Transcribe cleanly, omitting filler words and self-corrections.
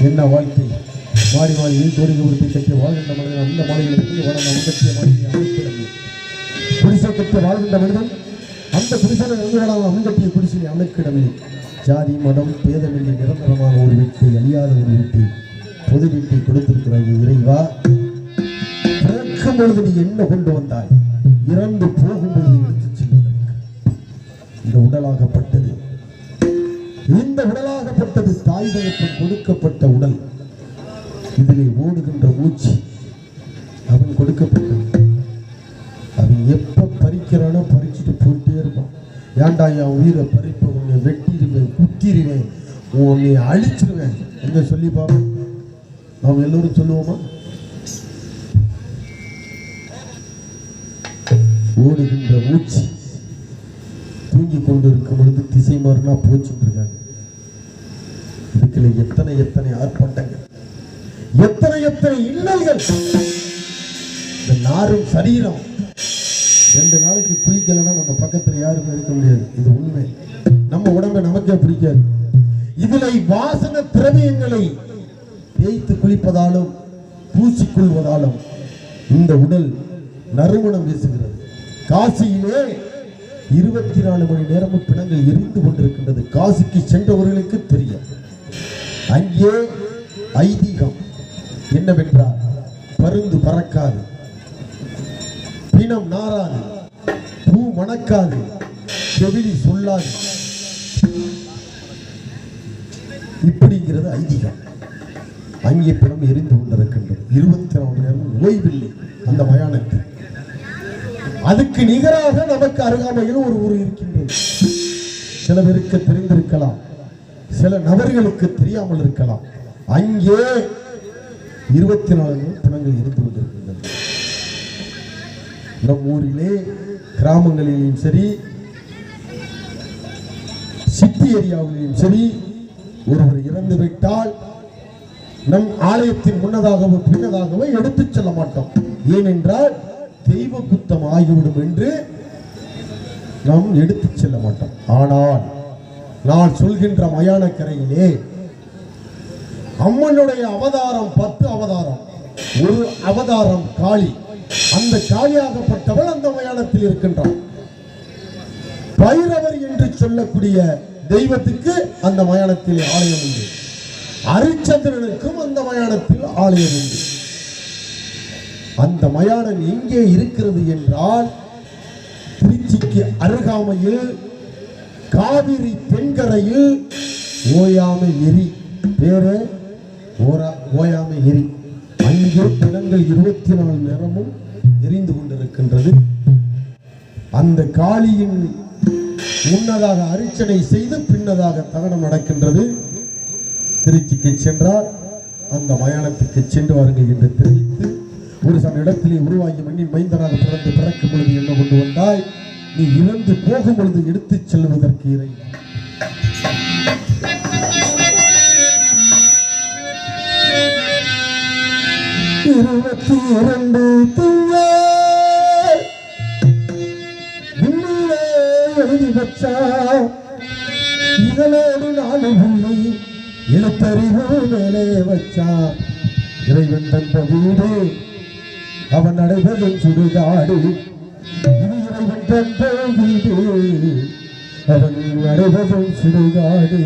என்ன வாழ்க்கை மாறி மாறி தோடி உறுப்பை கட்டி வாழ்கின்ற மனிதன் அந்த மாநிலத்தில் கட்டிய மாநில குடிசை கட்டி வாழ்கின்ற மனிதன் அந்த குடிசையில் இறங்குவதாக அங்கட்டிய குடிசையை அமைக்கிடமே. ஜாதி மதம் பேதமின்றி நிரந்தரமான ஒரு வீட்டை அழியாத ஒரு வீட்டை பொது வீட்டை கொடுத்திருக்கிறாய் இறைவா. பிறக்கும் பொழுது நீ என்ன கொண்டு வந்தாய், இறந்து போகும்பொழுது எடுத்துச் செல்வதற்கு இந்த உடலாகப்பட்டது. இந்த உடலாகப்பட்டது தாய் தகப்பன் கொடுக்கப்பட்ட உடல். இதிலே ஓடுகின்ற மூச்சு அவன் கொடுக்கப்பட்டது. அவன் எப்ப பறிக்கிறானோ பறிச்சுட்டு போயிட்டே இருப்பான். ஏன்டா என் உயிரை பறிப்ப, உன்னை வெட்டிடுவேன், குத்திடுவேன், உன்னை அழிச்சிருவேன் எங்க சொல்லி பாப்போம். நாம் எல்லோரும் சொல்லுவோமா? ஓடுகின்ற மூச்சு தூங்கி கொண்டு இருக்கும் பொழுது திசை மாறினா போச்சுட்டு இருக்காங்க. இதுக்குள்ள எத்தனை எத்தனை ஆர்ப்பாட்டங்கள், எத்தனை எத்தனை இன்னல்கள். இந்த நாரும் சரீரம் 2 நாளைக்கு குளிக்கலன்னா நம்ம பக்கத்துல யாருமே இருக்க முடியாது. இது உண்மை. நம்ம உடம்பை நமக்கே பிடிக்காது. இதுல வாசன திரவியங்களை தேய்த்து குளிப்பதாலும் பூசிக்கொள்வதாலும் இந்த உடல் நறுமணம் வீசுகிறது. காசியிலே 24 மணி நேரமும் பிணங்கள் எரிந்து கொண்டிருக்கின்றது. காசிக்கு சென்றவர்களுக்கு தெரியும். அங்கே ஐதீகம் என்னவென்றால் பருந்து பறக்காது, பிணம் நாராது, பூ மணக்காது, செவிலி சொல்லாது. இப்படிங்கிறது ஐதீகம். அங்கே பிணம் எரிந்து கொண்டிருக்கின்றது. 24 மணி நேரம் ஓய்வில்லை அந்த மயானத்தில். அதுக்கு நிகராக நமக்கு அருகாமையில் ஒரு ஊர் இருக்கின்றது. சில பேருக்கு தெரிந்திருக்கலாம், சில நபர்களுக்கு தெரியாமல் இருக்கலாம். அங்கே 24 பிணங்கள் இருந்து கொண்டிருக்கின்றன. நம் ஊரிலே கிராமங்களிலும் சரி, சிட்டி ஏரியாவிலும் சரி, ஒருவர் இறந்து விட்டால் நம் ஆலயத்தின் முன்னதாகவோ பின்னதாகவோ எடுத்துச் செல்ல மாட்டோம். ஏனென்றால் தெய்வ குத்தம் ஆகிவிடும் என்று நாம் எடுத்துச் செல்ல மாட்டோம். ஆனால் நான் சொல்கின்ற மயானக்கரையிலே அம்மனுடைய அவதாரம் 10 அவதாரம். ஒரு அவதாரம் காளி. அந்த காளியாகப்பட்டவள் அந்த மயானத்தில் இருக்கின்றார். பைரவர் என்று சொல்லக்கூடிய தெய்வத்துக்கு அந்த மயானத்தில் ஆலயம் உண்டு. அரிச்சந்திரனுக்கும் அந்த மயானத்தில் ஆலயம் உண்டு. அந்த மயானம் எங்கே இருக்கிறது என்றால் திருச்சிக்கு அருகாமையில் காவிரி தென்கரையில் ஓயாமை எரி, பேரு ஓயாமை எரி. அங்கே தினங்கள் 24 நேரமும் எரிந்து கொண்டிருக்கின்றது. அந்த காளியின் முன்னதாக அர்ச்சனை செய்து பின்னதாக தகனம் நடக்கின்றது. திருச்சிக்கு சென்றால் அந்த மயானத்துக்கு சென்று வாருங்கள் என்று தெரிவித்து, ஒரு சில இடத்திலே உருவாகி மண்ணின் மைந்தனாக பிறக்கும் பொழுது என்ன கொண்டு வந்தாய், நீ இறந்து போகும் பொழுது எடுத்துச் செல்வதற்கு இறை. இருபத்தி 2 எழுதி வச்சா இதனோடு 4 புள்ளி எழுத்தறிவு மேலே வச்சா. இறைவன் தந்த வீடு அவன் அடைவதும் சுடுகாடு. இது இறைவன் தந்த வீடு அவன் அடைவதும் சுடுகாடு.